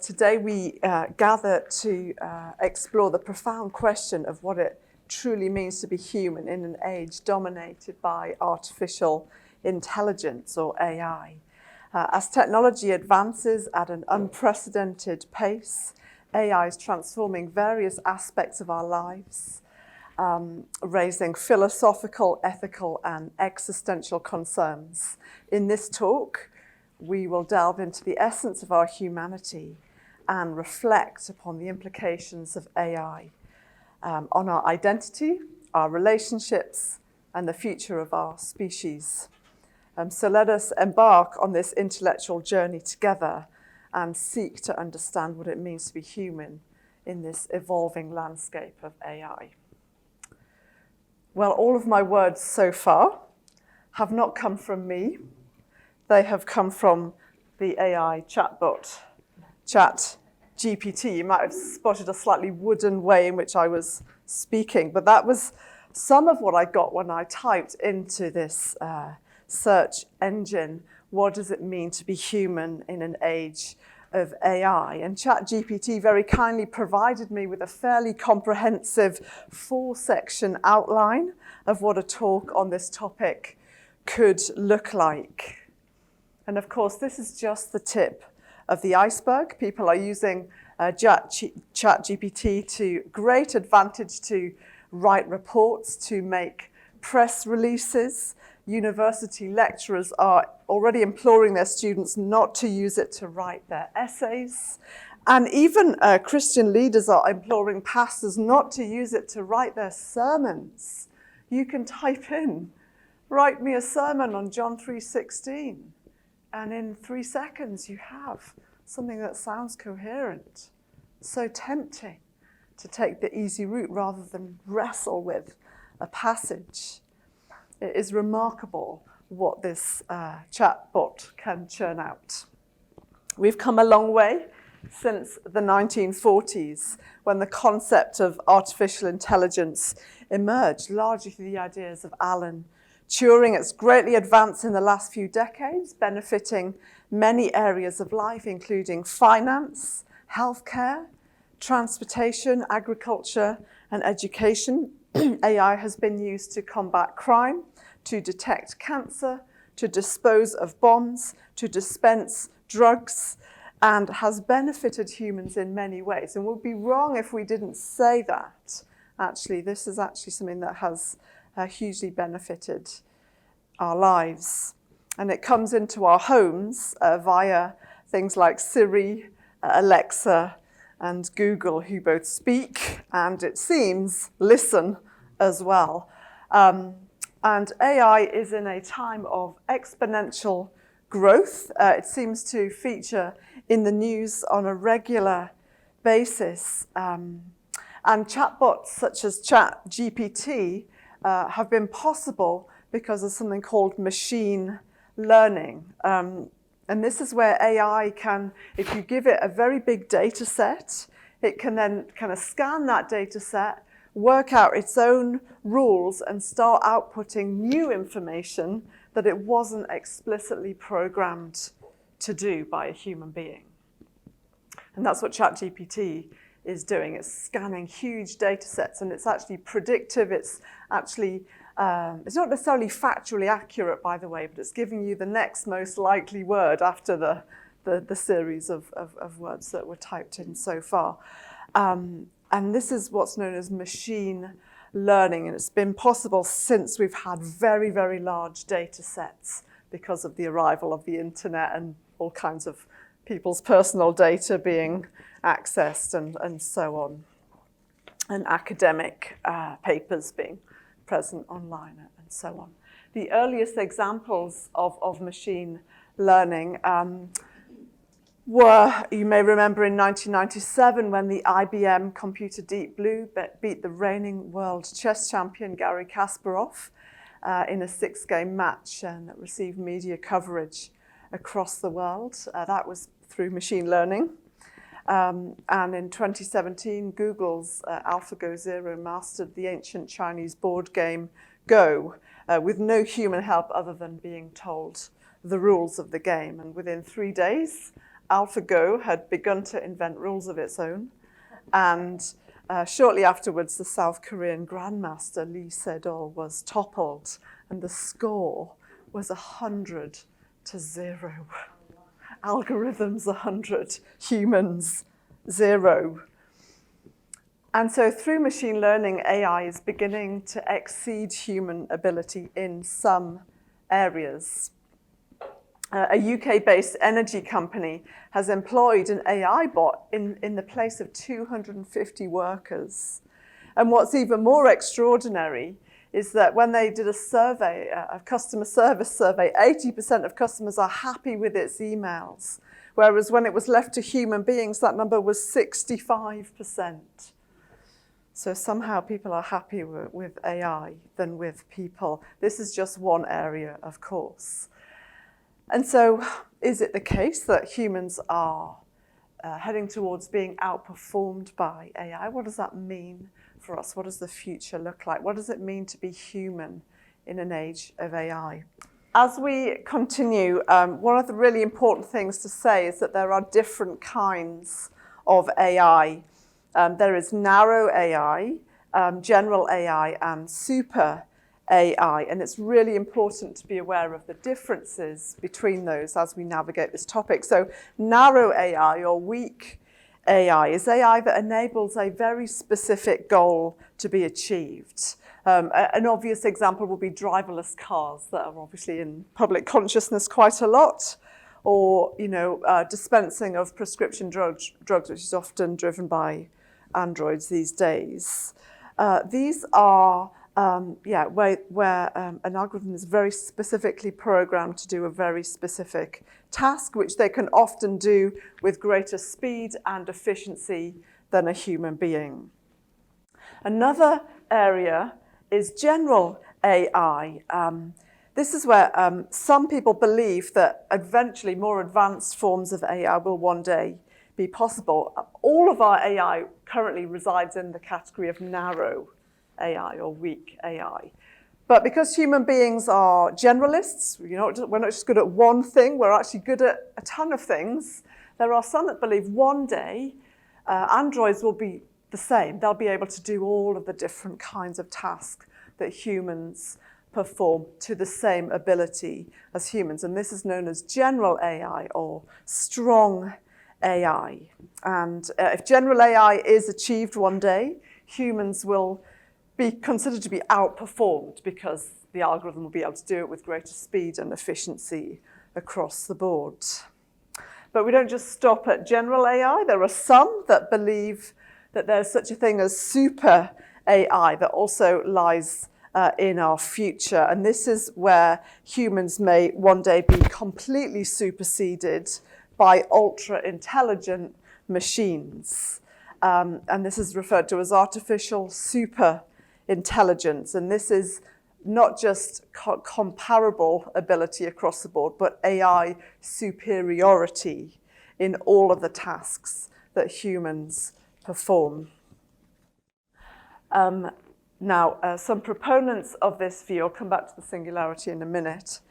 Today we gather to explore the profound question of what it truly means to be human in an age dominated by artificial intelligence, or AI. As technology advances at an unprecedented pace, AI is transforming various aspects of our lives, raising philosophical, ethical, and existential concerns. In this talk, we will delve into the essence of our humanity and reflect upon the implications of AI on our identity, our relationships, and the future of our species. So let us embark on this intellectual journey together and seek to understand what it means to be human in this evolving landscape of AI. Well, all of my words so far have not come from me. They have come from the AI chatbot, ChatGPT. You might have spotted a slightly wooden way in which I was speaking, but that was some of what I got when I typed into this search engine, what does it mean to be human in an age of AI? And ChatGPT very kindly provided me with a fairly comprehensive 4-section outline of what a talk on this topic could look like. And of course, this is just the tip of the iceberg. People are using ChatGPT to great advantage to write reports, to make press releases. University lecturers are already imploring their students not to use it to write their essays. And even Christian leaders are imploring pastors not to use it to write their sermons. You can type in, write me a sermon on John 3:16. And in 3 seconds, you have something that sounds coherent. So tempting to take the easy route rather than wrestle with a passage. It is remarkable what this chatbot can churn out. We've come a long way since the 1940s, when the concept of artificial intelligence emerged, largely through the ideas of Alan Turing. It's greatly advanced in the last few decades, benefiting many areas of life, including finance, healthcare, transportation, agriculture, and education. AI has been used to combat crime, to detect cancer, to dispose of bombs, to dispense drugs, and has benefited humans in many ways. And we'd be wrong if we didn't say that. Actually, this is actually something that has hugely benefited our lives. And it comes into our homes via things like Siri, Alexa, and Google, who both speak and, it seems, listen as well. And AI is in a time of exponential growth. It seems to feature in the news on a regular basis. And chatbots such as ChatGPT have been possible because of something called machine learning. And this is where AI can, if you give it a very big data set, it can then kind of scan that data set, work out its own rules, and start outputting new information that it wasn't explicitly programmed to do by a human being. And that's what ChatGPT is doing. It's scanning huge data sets, and it's actually predictive. It's actually, it's not necessarily factually accurate, by the way, but it's giving you the next most likely word after the series of words that were typed in so far. And this is what's known as machine learning, and it's been possible since we've had very, very large data sets because of the arrival of the internet and all kinds of people's personal data being accessed and so on, and academic papers being present online and so on. The earliest examples of machine learning were, you may remember, in 1997 when the IBM computer Deep Blue beat the reigning world chess champion Garry Kasparov in a 6-game match, and that received media coverage across the world. That was through machine learning. And in 2017, Google's AlphaGo Zero mastered the ancient Chinese board game Go with no human help other than being told the rules of the game. And within 3 days, AlphaGo had begun to invent rules of its own. And shortly afterwards, the South Korean grandmaster Lee Sedol was toppled, and the score was 100-0. Algorithms 100, humans 0. And so through machine learning, AI is beginning to exceed human ability in some areas. A UK-based energy company has employed an AI bot in the place of 250 workers. And what's even more extraordinary is that when they did a survey, a customer service survey, 80% of customers are happy with its emails, whereas when it was left to human beings, that number was 65%. So somehow people are happier with AI than with people. This is just one area, of course. And so is it the case that humans are heading towards being outperformed by AI? What does that mean for us? What does the future look like? What does it mean to be human in an age of AI? As we continue, one of the really important things to say is that there are different kinds of AI. There is narrow AI, general AI, and super AI, and it's really important to be aware of the differences between those as we navigate this topic. So narrow AI, or weak AI, is AI that enables a very specific goal to be achieved. An obvious example would be driverless cars that are obviously in public consciousness quite a lot, or dispensing of prescription drugs, which is often driven by androids these days. These are where an algorithm is very specifically programmed to do a very specific task, which they can often do with greater speed and efficiency than a human being. Another area is general AI. This is where some people believe that eventually more advanced forms of AI will one day be possible. All of our AI currently resides in the category of narrow AI or weak AI. But because human beings are generalists, we're not just good at one thing, we're actually good at a ton of things. There are some that believe one day androids will be the same. They'll be able to do all of the different kinds of tasks that humans perform to the same ability as humans. And this is known as general AI or strong AI. And if general AI is achieved one day, humans will be considered to be outperformed because the algorithm will be able to do it with greater speed and efficiency across the board. But we don't just stop at general AI. There are some that believe that there's such a thing as super AI that also lies in our future. And this is where humans may one day be completely superseded by ultra-intelligent machines. And this is referred to as artificial super intelligence, and this is not just comparable ability across the board, but AI superiority in all of the tasks that humans perform. Now, some proponents of this view, I'll come back to the singularity in a minute,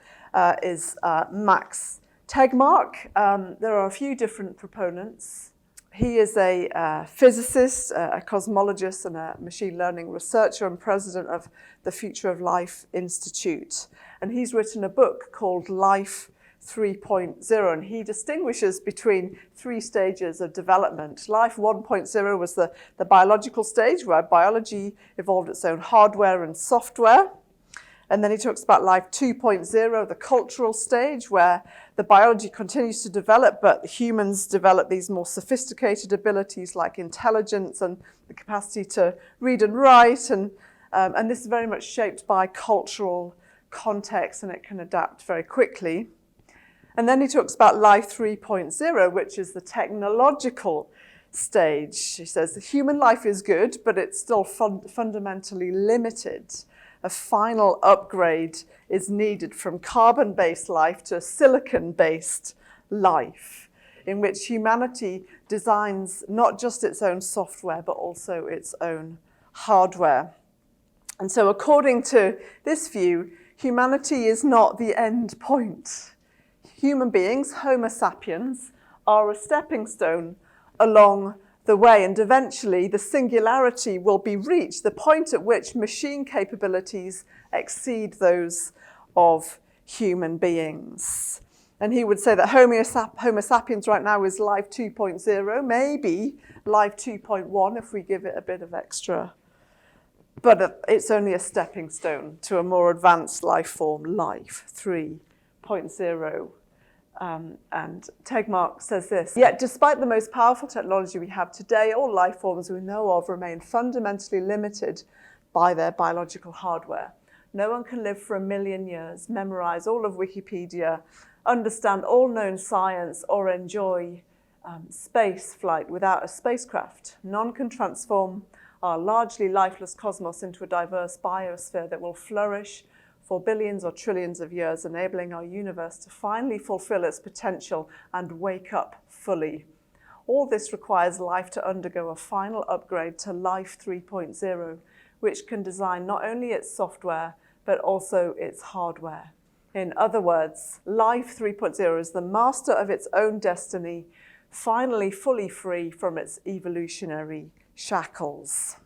is Max Tegmark. There are a few different proponents. He is a physicist, a cosmologist, and a machine learning researcher and president of the Future of Life Institute. And he's written a book called Life 3.0, and he distinguishes between 3 stages of development. Life 1.0 was the biological stage, where biology evolved its own hardware and software. And then he talks about life 2.0, the cultural stage, where the biology continues to develop, but humans develop these more sophisticated abilities like intelligence and the capacity to read and write. And this is very much shaped by cultural context, and it can adapt very quickly. And then he talks about life 3.0, which is the technological stage. He says the human life is good, but it's still fundamentally limited. A final upgrade is needed from carbon-based life to silicon-based life, in which humanity designs not just its own software, but also its own hardware. And so according to this view, humanity is not the end point. Human beings, Homo sapiens, are a stepping stone along the way, and eventually the singularity will be reached, the point at which machine capabilities exceed those of human beings. And he would say that Homo sapiens right now is life 2.0, maybe life 2.1 if we give it a bit of extra. But it's only a stepping stone to a more advanced life form, life 3.0. And Tegmark says this: "Yet despite the most powerful technology we have today, all life forms we know of remain fundamentally limited by their biological hardware. No one can live for 1 million years, memorize all of Wikipedia, understand all known science, or enjoy space flight without a spacecraft. None can transform our largely lifeless cosmos into a diverse biosphere that will flourish for billions or trillions of years, enabling our universe to finally fulfill its potential and wake up fully. All this requires life to undergo a final upgrade to Life 3.0, which can design not only its software, but also its hardware. In other words, Life 3.0 is the master of its own destiny, finally fully free from its evolutionary shackles."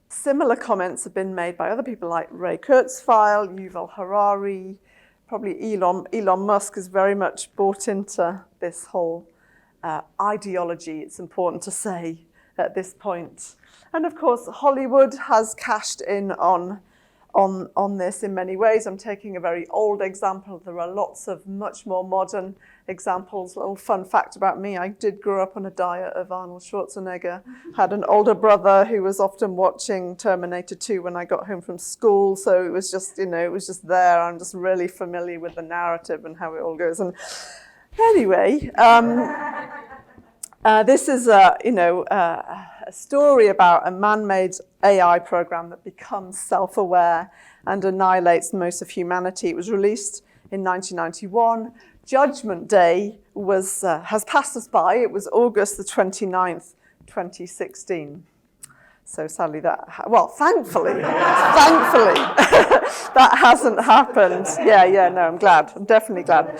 Similar comments have been made by other people like Ray Kurzweil, Yuval Harari, probably Elon Musk is very much bought into this whole ideology, it's important to say at this point. And of course, Hollywood has cashed in on this in many ways. I'm taking a very old example. There are lots of much more modern examples. A little fun fact about me, I did grow up on a diet of Arnold Schwarzenegger. Had an older brother who was often watching Terminator 2 when I got home from school. So it was just, it was just there. I'm just really familiar with the narrative and how it all goes. And anyway, this is a story about a man-made AI program that becomes self-aware and annihilates most of humanity. It was released in 1991. Judgment Day has passed us by. It was August the 29th, 2016. So sadly thankfully, that hasn't happened. No, I'm glad. I'm definitely glad.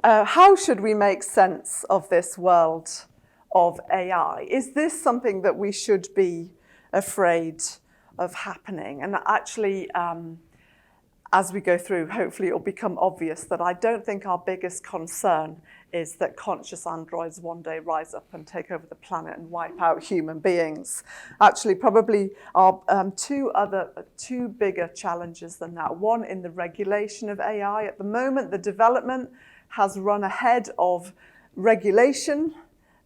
How should we make sense of this world of AI? Is this something that we should be afraid of happening? And actually, as we go through, hopefully it will become obvious that I don't think our biggest concern is that conscious androids one day rise up and take over the planet and wipe out human beings. Actually, probably are two bigger challenges than that. One, in the regulation of AI. At the moment, the development has run ahead of regulation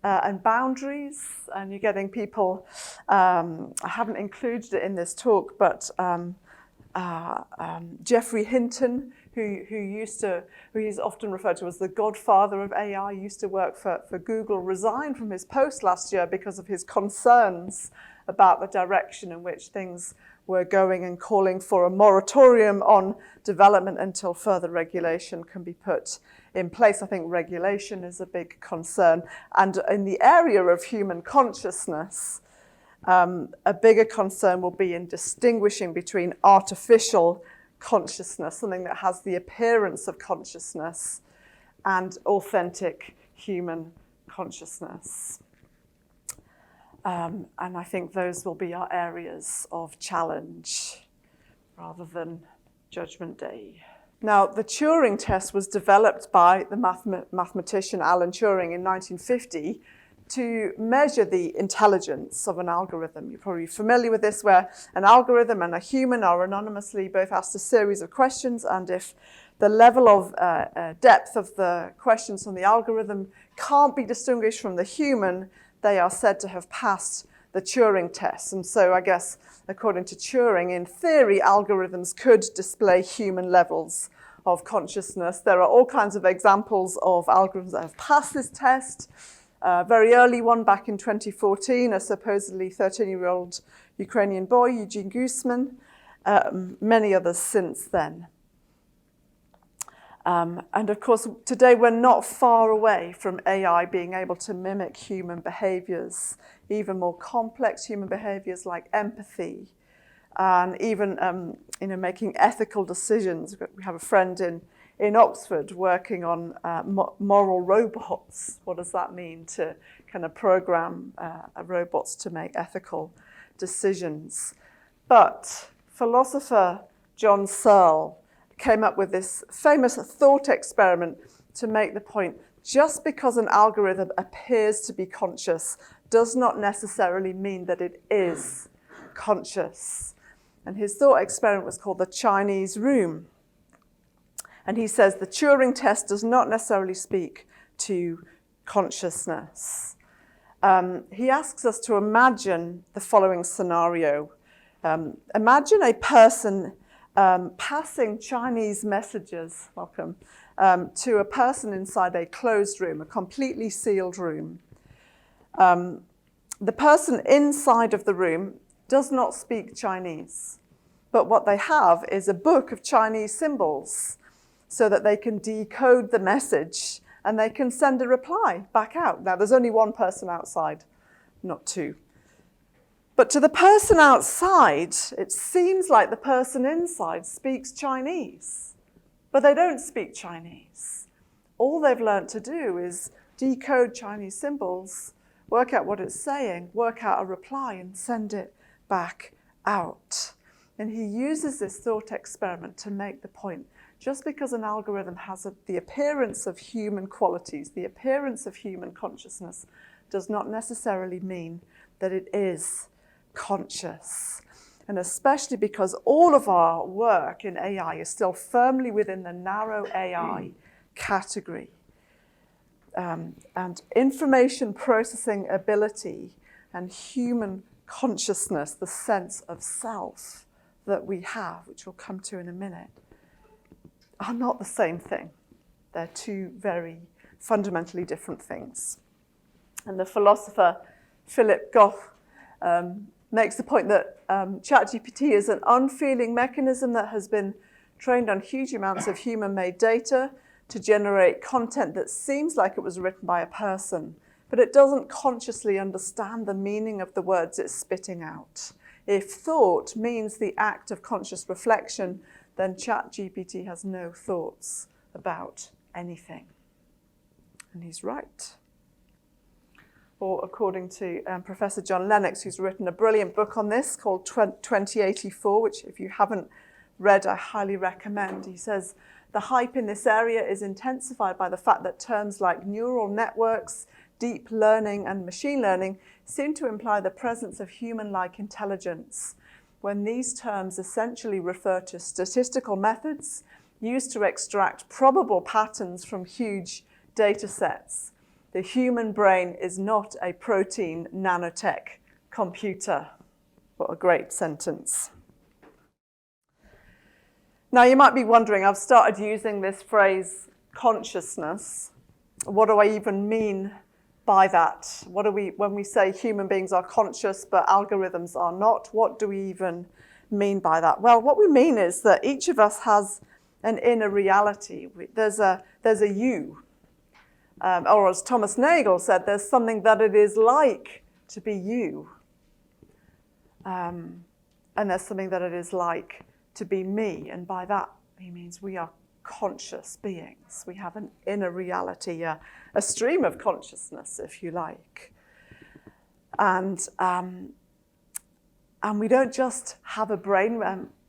and boundaries, and you're getting people, I haven't included it in this talk, but Geoffrey Hinton, who is often referred to as the godfather of AI, used to work for Google, resigned from his post last year because of his concerns about the direction in which things were going, and calling for a moratorium on development until further regulation can be put in place. I think regulation is a big concern. And in the area of human consciousness, a bigger concern will be in distinguishing between artificial consciousness, something that has the appearance of consciousness, and authentic human consciousness. And I think those will be our areas of challenge rather than Judgment Day. Now, the Turing test was developed by the mathematician Alan Turing in 1950 to measure the intelligence of an algorithm. You're probably familiar with this, where an algorithm and a human are anonymously both asked a series of questions, and if the level of depth of the questions from the algorithm can't be distinguished from the human, they are said to have passed the Turing test. And so I guess, according to Turing, in theory, algorithms could display human levels of consciousness. There are all kinds of examples of algorithms that have passed this test. A very early one back in 2014, a supposedly 13-year-old Ukrainian boy, Eugene Guzman, many others since then. And of course, today we're not far away from AI being able to mimic human behaviours, even more complex human behaviours like empathy, and even making ethical decisions. We have a friend in Oxford working on moral robots. What does that mean to kind of program robots to make ethical decisions? But philosopher John Searle came up with this famous thought experiment to make the point, just because an algorithm appears to be conscious does not necessarily mean that it is conscious. And his thought experiment was called the Chinese room. And he says the Turing test does not necessarily speak to consciousness. He asks us to imagine the following scenario. Imagine a person passing Chinese messages, welcome, to a person inside a closed room, a completely sealed room. The person inside of the room does not speak Chinese, but what they have is a book of Chinese symbols so that they can decode the message and they can send a reply back out. Now, there's only one person outside, not two. But to the person outside, it seems like the person inside speaks Chinese, but they don't speak Chinese. All they've learned to do is decode Chinese symbols, work out what it's saying, work out a reply, and send it back out. And he uses this thought experiment to make the point, just because an algorithm has the appearance of human qualities, the appearance of human consciousness, does not necessarily mean that it is conscious. And especially because all of our work in AI is still firmly within the narrow AI category. And information processing ability and human consciousness, the sense of self that we have, which we'll come to in a minute, are not the same thing. They're two very fundamentally different things. And the philosopher Philip Goff makes the point that ChatGPT is an unfeeling mechanism that has been trained on huge amounts of human-made data to generate content that seems like it was written by a person, but it doesn't consciously understand the meaning of the words it's spitting out. If thought means the act of conscious reflection, then ChatGPT has no thoughts about anything. And he's right. Or according to Professor John Lennox, who's written a brilliant book on this called 2084, which if you haven't read, I highly recommend. He says, the hype in this area is intensified by the fact that terms like neural networks, deep learning, and machine learning seem to imply the presence of human-like intelligence, when these terms essentially refer to statistical methods used to extract probable patterns from huge data sets. The human brain is not a protein nanotech computer. What a great sentence. Now, you might be wondering, I've started using this phrase, consciousness. What do I even mean by that? What do we, when we say human beings are conscious but algorithms are not, what do we even mean by that? Well, what we mean is that each of us has an inner reality. There's a you. Or as Thomas Nagel said, there's something that it is like to be you. And there's something that it is like to be me. And by that, he means we are conscious beings. We have an inner reality, a stream of consciousness, if you like. And we don't just have a brain.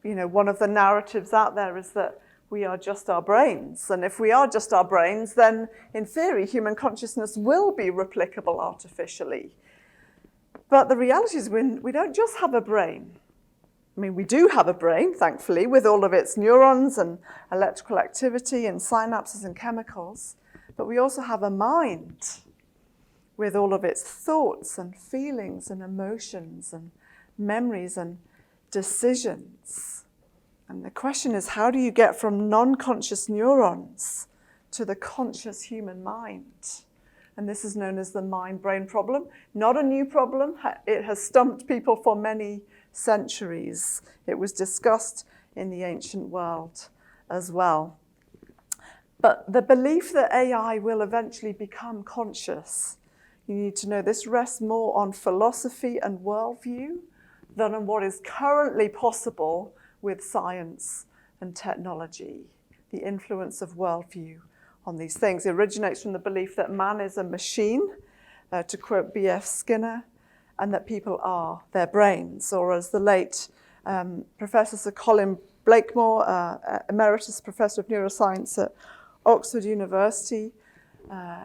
One of the narratives out there is that we are just our brains. And if we are just our brains, then in theory, human consciousness will be replicable artificially. But the reality is we don't just have a brain. I mean, we do have a brain, thankfully, with all of its neurons and electrical activity and synapses and chemicals. But we also have a mind with all of its thoughts and feelings and emotions and memories and decisions. And the question is, how do you get from non-conscious neurons to the conscious human mind? And this is known as the mind-brain problem. Not a new problem. It has stumped people for many centuries. It was discussed in the ancient world as well. But the belief that AI will eventually become conscious, you need to know this rests more on philosophy and worldview than on what is currently possible with science and technology. the influence of worldview on these things. It originates from the belief that man is a machine, to quote B.F. Skinner, and that people are their brains, or as the late Professor Sir Colin Blakemore, Emeritus Professor of Neuroscience at Oxford University,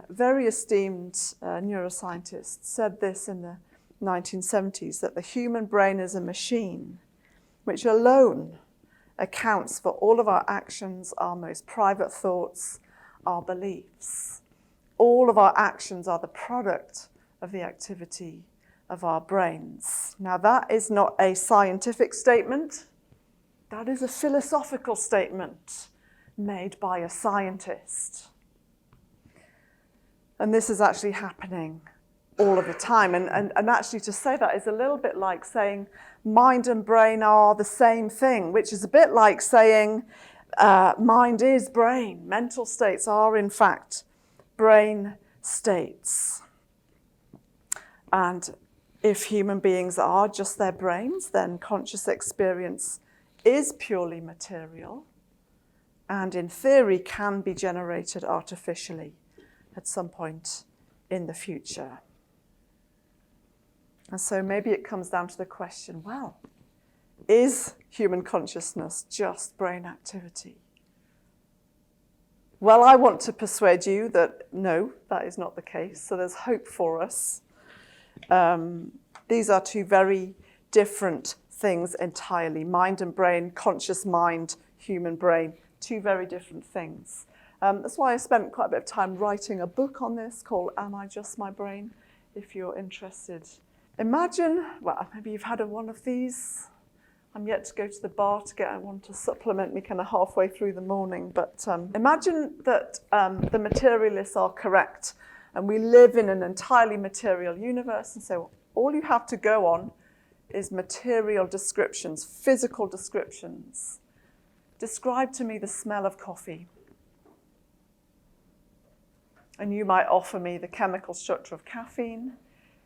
very esteemed neuroscientist, said this in the 1970s, that the human brain is a machine which alone accounts for all of our actions, our most private thoughts, our beliefs. All of our actions are the product of the activity of our brains. Now, that is not a scientific statement. That is a philosophical statement made by a scientist. And this is actually happening all of the time. And actually to say that is a little bit like saying mind and brain are the same thing, which is a bit like saying mind is brain. Mental states are, in fact, brain states. And if human beings are just their brains, then conscious experience is purely material and in theory can be generated artificially at some point in the future. And so maybe it comes down to the question, well, is human consciousness just brain activity? Well, I want to persuade you that no, that is not the case. So there's hope for us. These are two very different things entirely. Mind and brain, conscious mind, human brain, two very different things. That's why I spent quite a bit of time writing a book on this called Am I Just My Brain? If you're interested. Imagine, well, maybe you've had one of these. I'm yet to go to the bar to get one to supplement me kind of halfway through the morning. But imagine that the materialists are correct and we live in an entirely material universe. And so all you have to go on is material descriptions, physical descriptions. Describe to me the smell of coffee. And you might offer me the chemical structure of caffeine,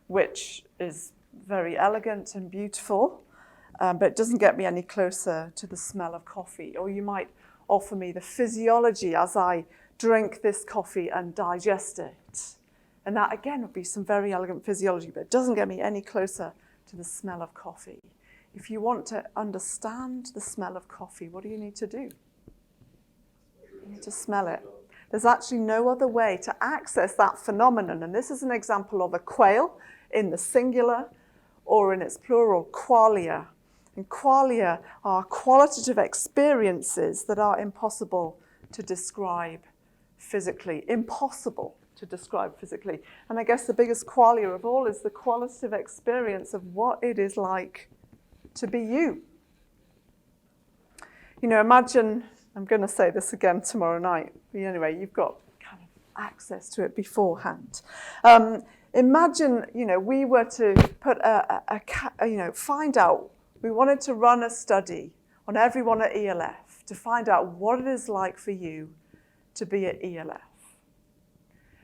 which is very elegant and beautiful, but it doesn't get me any closer to the smell of coffee. Or you might offer me the physiology as I drink this coffee and digest it. And that, again, would be some very elegant physiology, but it doesn't get me any closer to the smell of coffee. If you want to understand the smell of coffee, what do you need to do? You need to smell it. There's actually no other way to access that phenomenon. And this is an example of a quail in the singular or in its plural, qualia. And qualia are qualitative experiences that are impossible to describe physically. Impossible to describe physically. And I guess the biggest qualia of all is the qualitative experience of what it is like to be you. You know, imagine, I'm going to say this again tomorrow night, but anyway, you've got kind of access to it beforehand. Imagine, you know, we were to put find out, we wanted to run a study on everyone at ELF to find out what it is like for you to be at ELF.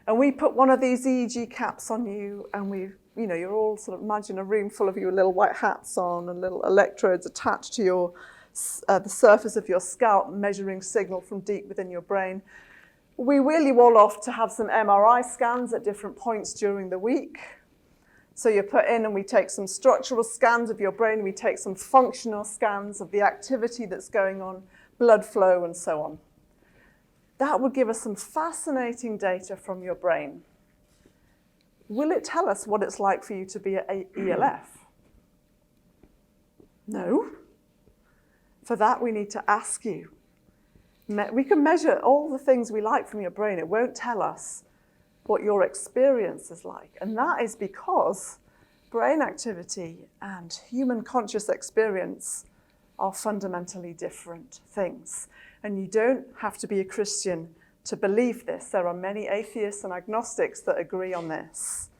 And we put one of these EEG caps on you, and you're all sort of, imagine a room full of you with little white hats on and little electrodes attached to your the surface of your scalp, measuring signal from deep within your brain. We wheel you all off to have some MRI scans at different points during the week. So you're put in and we take some structural scans of your brain, we take some functional scans of the activity that's going on, blood flow and so on. That would give us some fascinating data from your brain. Will it tell us what it's like for you to be at ELF? No. For that, we need to ask you. We can measure all the things we like from your brain. It won't tell us what your experience is like. And that is because brain activity and human conscious experience are fundamentally different things. And you don't have to be a Christian to believe this. There are many atheists and agnostics that agree on this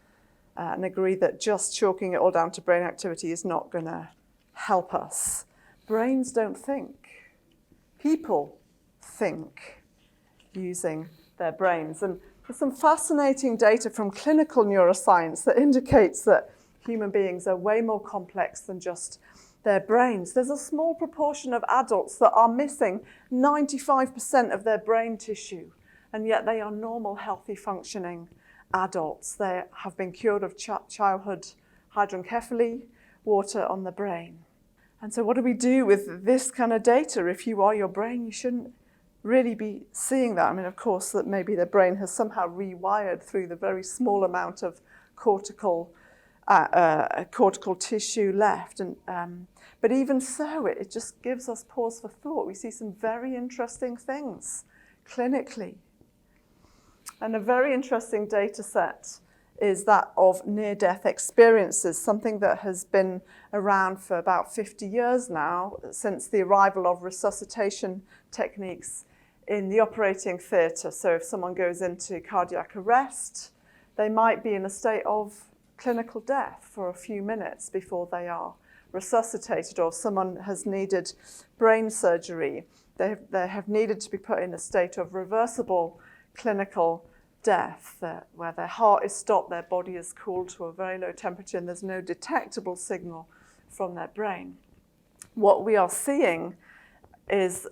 and agree that just chalking it all down to brain activity is not going to help us. Brains don't think. People think using their brains. And there's some fascinating data from clinical neuroscience that indicates that human beings are way more complex than just their brains. There's a small proportion of adults that are missing 95% of their brain tissue, and yet they are normal, healthy, functioning adults. They have been cured of childhood hydrancephaly, water on the brain. And so what do we do with this kind of data? If you are your brain, you shouldn't really be seeing that. I mean, of course, that maybe the brain has somehow rewired through the very small amount of cortical tissue left. But even so, it just gives us pause for thought. We see some very interesting things clinically. And a very interesting data set is that of near-death experiences, something that has been around for about 50 years now, since the arrival of resuscitation techniques in the operating theatre. So if someone goes into cardiac arrest, they might be in a state of clinical death for a few minutes before they are resuscitated, or if someone has needed brain surgery, they have needed to be put in a state of reversible clinical death, where their heart is stopped, their body is cooled to a very low temperature, and there's no detectable signal from their brain. What we are seeing is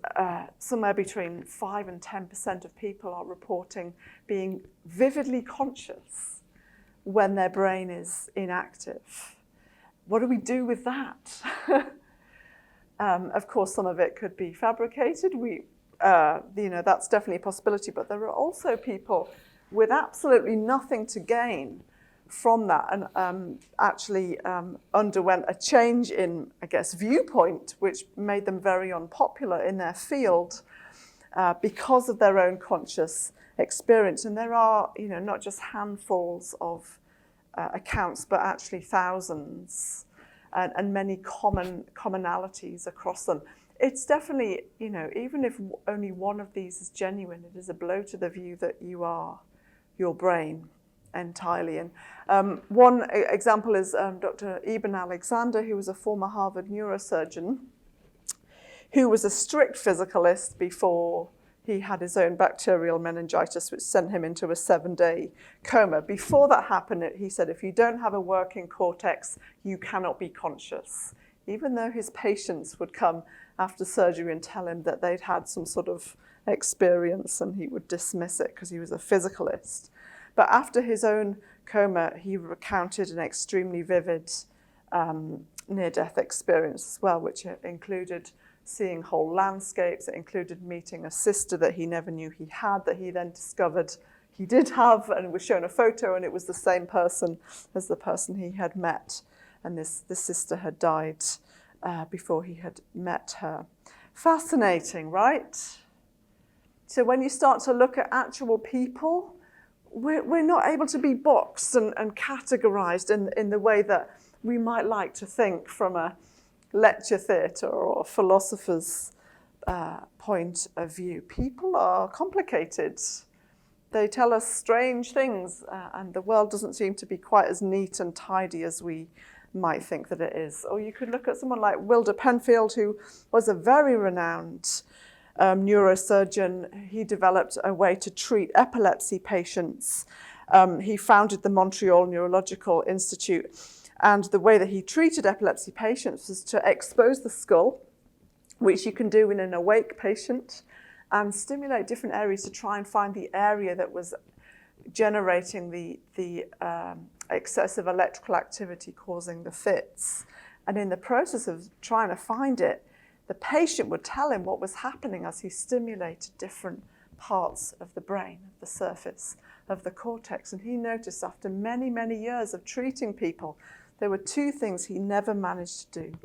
somewhere between 5 and 10% of people are reporting being vividly conscious when their brain is inactive. What do we do with that? Of course, some of it could be fabricated. That's definitely a possibility, but there are also people with absolutely nothing to gain from that, and actually underwent a change in, I guess, viewpoint, which made them very unpopular in their field because of their own conscious experience. And there are, not just handfuls of accounts, but actually thousands, and many commonalities across them. It's definitely, even if only one of these is genuine, it is a blow to the view that you are your brain entirely. And one example is Dr. Eben Alexander, who was a former Harvard neurosurgeon, who was a strict physicalist before he had his own bacterial meningitis, which sent him into a 7-day coma. Before that happened, he said, if you don't have a working cortex, you cannot be conscious. Even though his patients would come after surgery and tell him that they'd had some sort of experience, and he would dismiss it because he was a physicalist. But after his own coma, he recounted an extremely vivid near-death experience as well, which included seeing whole landscapes. It included meeting a sister that he never knew he had, that he then discovered he did have, and was shown a photo, and it was the same person as the person he had met. And this sister had died before he had met her. Fascinating, right? So when you start to look at actual people, we're not able to be boxed and categorized in the way that we might like to think from a lecture theatre or philosopher's point of view. People are complicated. They tell us strange things, and the world doesn't seem to be quite as neat and tidy as we might think that it is. Or you could look at someone like Wilder Penfield, who was a very renowned neurosurgeon. He developed a way to treat epilepsy patients. He founded the Montreal Neurological Institute, and the way that he treated epilepsy patients was to expose the skull, which you can do in an awake patient, and stimulate different areas to try and find the area that was generating the excessive electrical activity causing the fits. And in the process of trying to find it, the patient would tell him what was happening as he stimulated different parts of the brain, the surface of the cortex. And he noticed after many, many years of treating people, there were two things he never managed to do.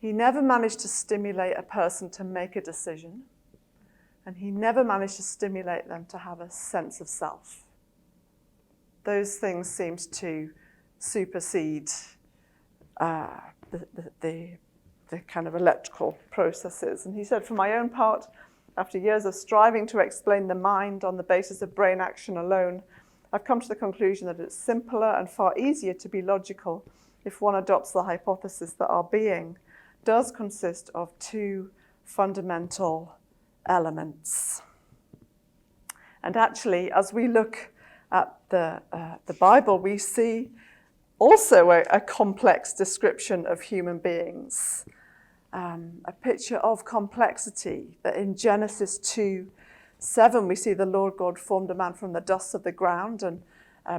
He never managed to stimulate a person to make a decision, and he never managed to stimulate them to have a sense of self. Those things seemed to supersede the kind of electrical processes. And he said, for my own part, after years of striving to explain the mind on the basis of brain action alone, I've come to the conclusion that it's simpler and far easier to be logical if one adopts the hypothesis that our being does consist of two fundamental elements. And actually, as we look at the Bible, we see also a complex description of human beings. A picture of complexity, that in Genesis 2:7 we see the Lord God formed a man from the dust of the ground and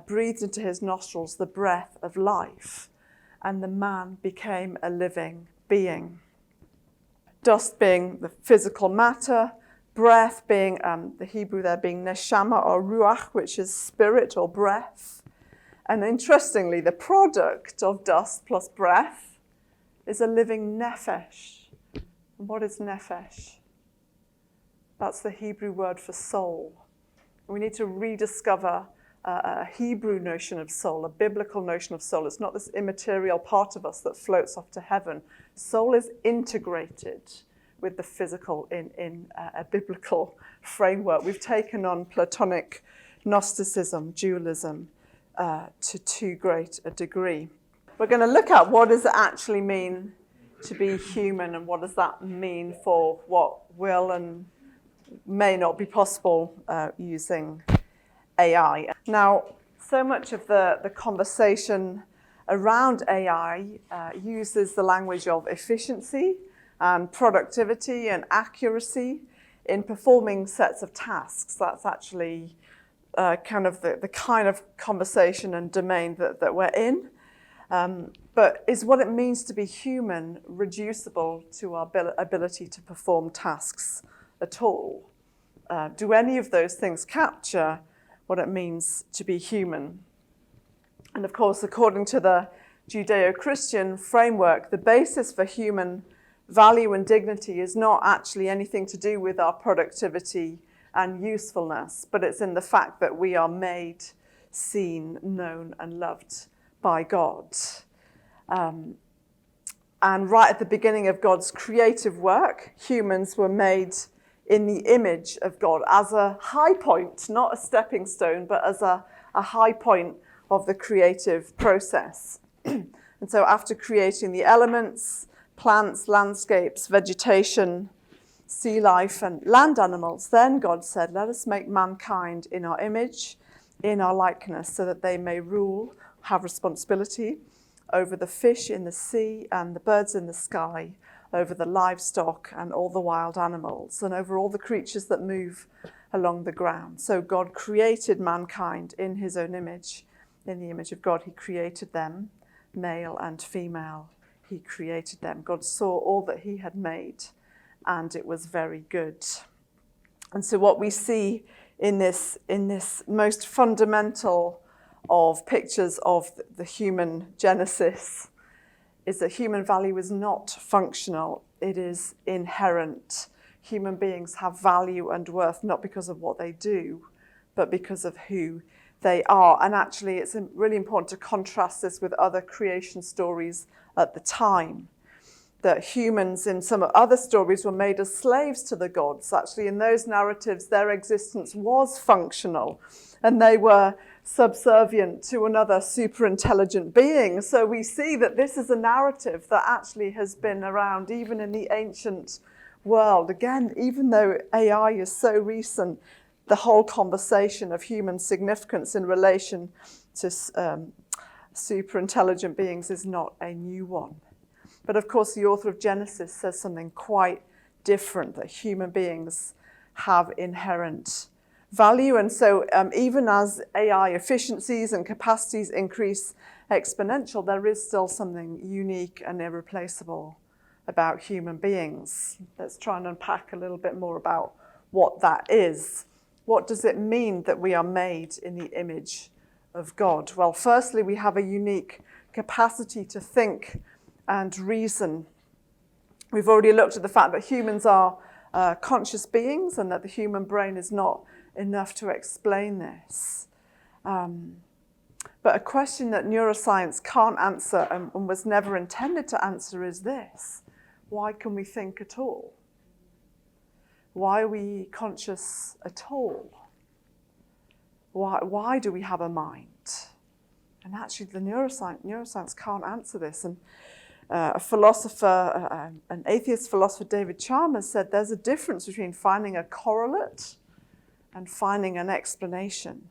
breathed into his nostrils the breath of life, and the man became a living being. Dust being the physical matter, breath being, the Hebrew there being neshama or ruach, which is spirit or breath. And interestingly, the product of dust plus breath is a living nephesh. And what is nephesh? That's the Hebrew word for soul. We need to rediscover a Hebrew notion of soul, a biblical notion of soul. It's not this immaterial part of us that floats off to heaven. Soul is integrated with the physical in a biblical framework. We've taken on Platonic Gnosticism, dualism, to too great a degree. We're going to look at what does it actually mean to be human, and what does that mean for what will and may not be possible using AI. Now, so much of the conversation around AI uses the language of efficiency and productivity and accuracy in performing sets of tasks. That's actually kind of the kind of conversation and domain that we're in. But is what it means to be human reducible to our ability to perform tasks at all? Do any of those things capture what it means to be human? And of course, according to the Judeo-Christian framework, the basis for human value and dignity is not actually anything to do with our productivity and usefulness, but it's in the fact that we are made, seen, known, and loved by God. And right at the beginning of God's creative work, humans were made in the image of God as a high point, not a stepping stone, but as a high point of the creative process. And so after creating the elements, plants, landscapes, vegetation, sea life, and land animals, then God said, let us make mankind in our image, in our likeness, so that they may rule, have responsibility over the fish in the sea and the birds in the sky, over the livestock and all the wild animals, and over all the creatures that move along the ground. So God created mankind in his own image. In the image of God, he created them, male and female. He created them. God saw all that he had made, and it was very good. And so what we see in this most fundamental of pictures of the human genesis is that human value is not functional, it is inherent. Human beings have value and worth not because of what they do, but because of who they are. And actually, it's really important to contrast this with other creation stories at the time. That humans in some other stories were made as slaves to the gods. Actually, in those narratives, their existence was functional, and they were subservient to another super intelligent being. So we see that this is a narrative that actually has been around even in the ancient world. Again, even though AI is so recent, the whole conversation of human significance in relation to super intelligent beings is not a new one. But of course, the author of Genesis says something quite different, that human beings have inherent value. And so even as AI efficiencies and capacities increase exponential, there is still something unique and irreplaceable about human beings. Let's try and unpack a little bit more about what that is. What does it mean that we are made in the image of God? Well, firstly, we have a unique capacity to think and reason. We've already looked at the fact that humans are conscious beings and that the human brain is not enough to explain this. But a question that neuroscience can't answer and was never intended to answer is this: why can we think at all? Why are we conscious at all? Why do we have a mind? And actually, the neuroscience can't answer this. And a philosopher, an atheist philosopher, David Chalmers, said there's a difference between finding a correlate and finding an explanation.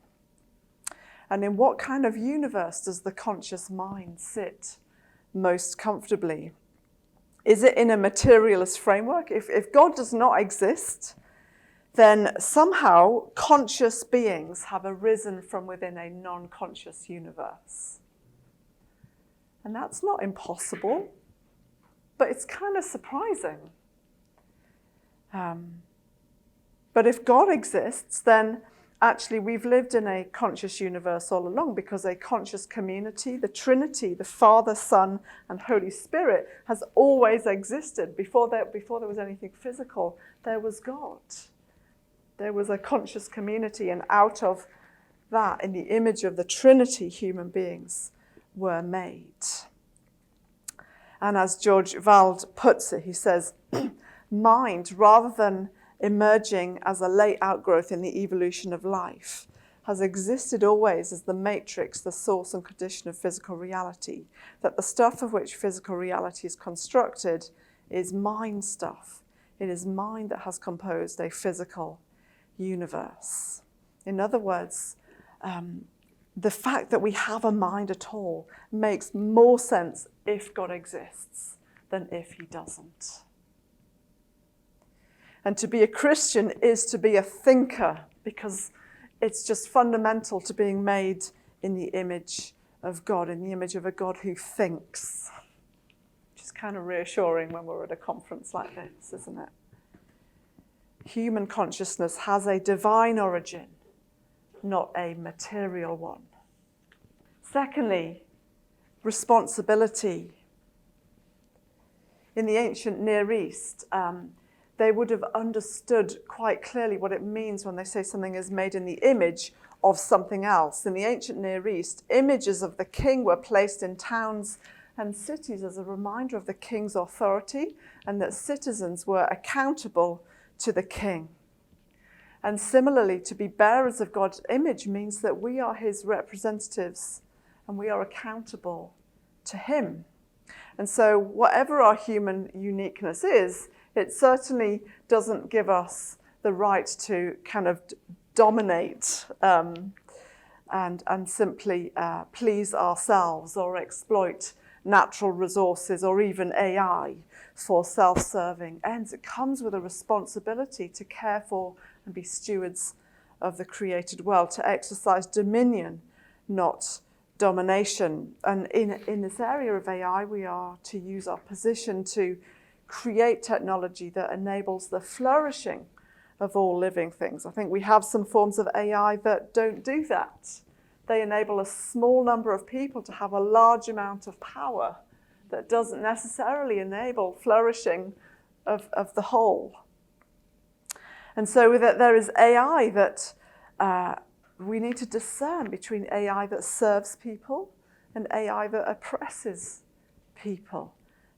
And in what kind of universe does the conscious mind sit most comfortably? Is it in a materialist framework? If God does not exist, then somehow conscious beings have arisen from within a non-conscious universe. And that's not impossible, but it's kind of surprising. But if God exists, then actually we've lived in a conscious universe all along, because a conscious community, the Trinity, the Father, Son, and Holy Spirit, has always existed. Before there was anything physical, there was God. There was a conscious community, and out of that, in the image of the Trinity, human beings were made. And as George Vald puts it, he says, mind, rather than emerging as a late outgrowth in the evolution of life, has existed always as the matrix, the source and condition of physical reality, that the stuff of which physical reality is constructed is mind stuff. It is mind that has composed a physical universe. In other words, the fact that we have a mind at all makes more sense if God exists than if he doesn't. And to be a Christian is to be a thinker, because it's just fundamental to being made in the image of God, in the image of a God who thinks. Which is kind of reassuring when we're at a conference like this, isn't it? Human consciousness has a divine origin, not a material one. Secondly, responsibility. In the ancient Near East, they would have understood quite clearly what it means when they say something is made in the image of something else. In the ancient Near East, images of the king were placed in towns and cities as a reminder of the king's authority, and that citizens were accountable to the king. And similarly, to be bearers of God's image means that we are his representatives and we are accountable to him. And so whatever our human uniqueness is, it certainly doesn't give us the right to kind of dominate and simply please ourselves or exploit natural resources or even AI for self-serving ends. It comes with a responsibility to care for and be stewards of the created world, to exercise dominion, not domination. And in this area of AI, we are to use our position to create technology that enables the flourishing of all living things. I think we have some forms of AI that don't do that. They enable a small number of people to have a large amount of power that doesn't necessarily enable flourishing of the whole. And so that there is AI that we need to discern between AI that serves people and AI that oppresses people.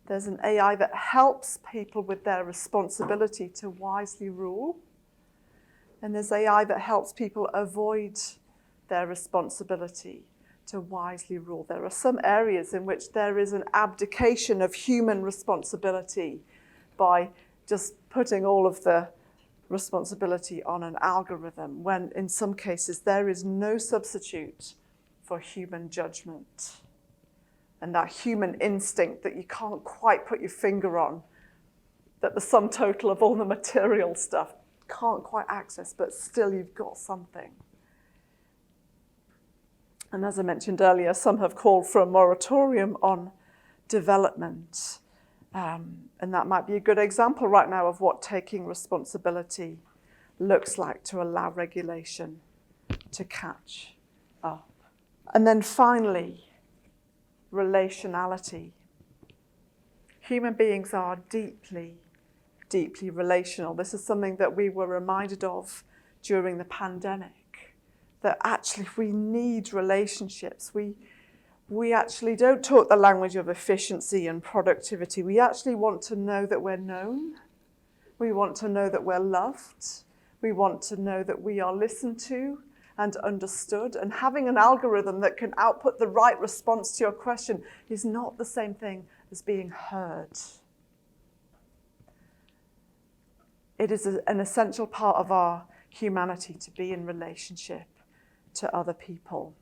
There's an AI that helps people with their responsibility to wisely rule. And there's AI that helps people avoid their responsibility to wisely rule. There are some areas in which there is an abdication of human responsibility by just putting all of the responsibility on an algorithm, when in some cases there is no substitute for human judgment. And that human instinct that you can't quite put your finger on, that the sum total of all the material stuff can't quite access, but still you've got something. And as I mentioned earlier, some have called for a moratorium on development. And that might be a good example right now of what taking responsibility looks like, to allow regulation to catch up. And then finally, relationality. Human beings are deeply, deeply relational. This is something that we were reminded of during the pandemic, that actually we need relationships. We actually don't talk the language of efficiency and productivity. We actually want to know that we're known. We want to know that we're loved. We want to know that we are listened to and understood. And having an algorithm that can output the right response to your question is not the same thing as being heard. It is an essential part of our humanity to be in relationship to other people.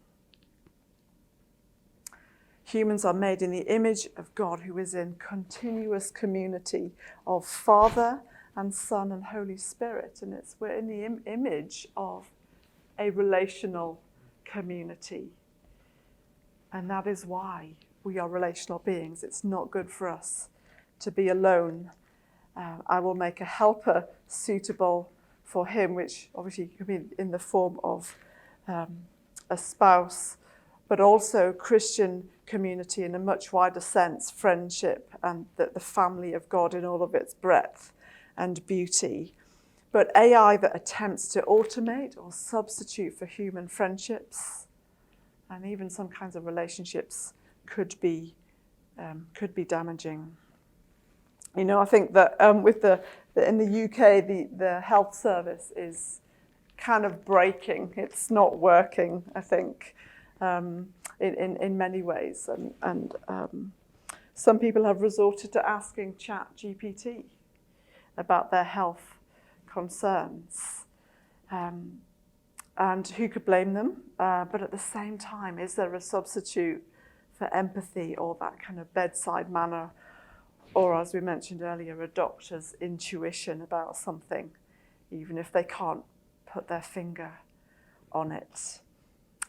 Humans are made in the image of God, who is in continuous community of Father and Son and Holy Spirit. And we're in the image of a relational community. And that is why we are relational beings. It's not good for us to be alone. I will make a helper suitable for him, which obviously could be in the form of a spouse, but also Christian community in a much wider sense, friendship, and the family of God in all of its breadth and beauty. But AI that attempts to automate or substitute for human friendships, and even some kinds of relationships, could be damaging. You know, I think that in the UK, the health service is kind of breaking. It's not working, I think, in many ways. And some people have resorted to asking ChatGPT about their health concerns. And who could blame them? But at the same time, is there a substitute for empathy or that kind of bedside manner, or, as we mentioned earlier, a doctor's intuition about something, even if they can't put their finger on it?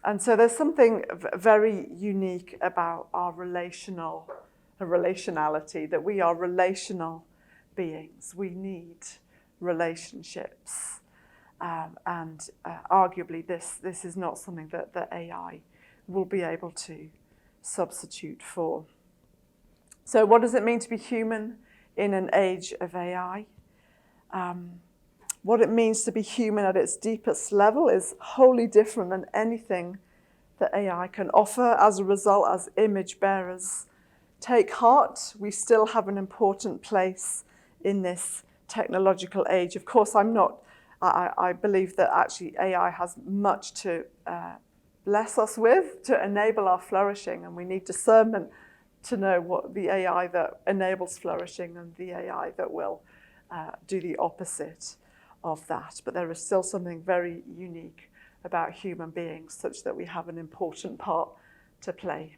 And so there's something very unique about our relationality, that we are relational beings. We need relationships. And arguably this is not something that the AI will be able to substitute for. So what does it mean to be human in an age of AI? What it means to be human at its deepest level is wholly different than anything that AI can offer. As a result, as image bearers, take heart. We still have an important place in this technological age. Of course, I believe that actually AI has much to bless us with, to enable our flourishing, and we need discernment to know what the AI that enables flourishing and the AI that will do the opposite of that. But there is still something very unique about human beings, such that we have an important part to play.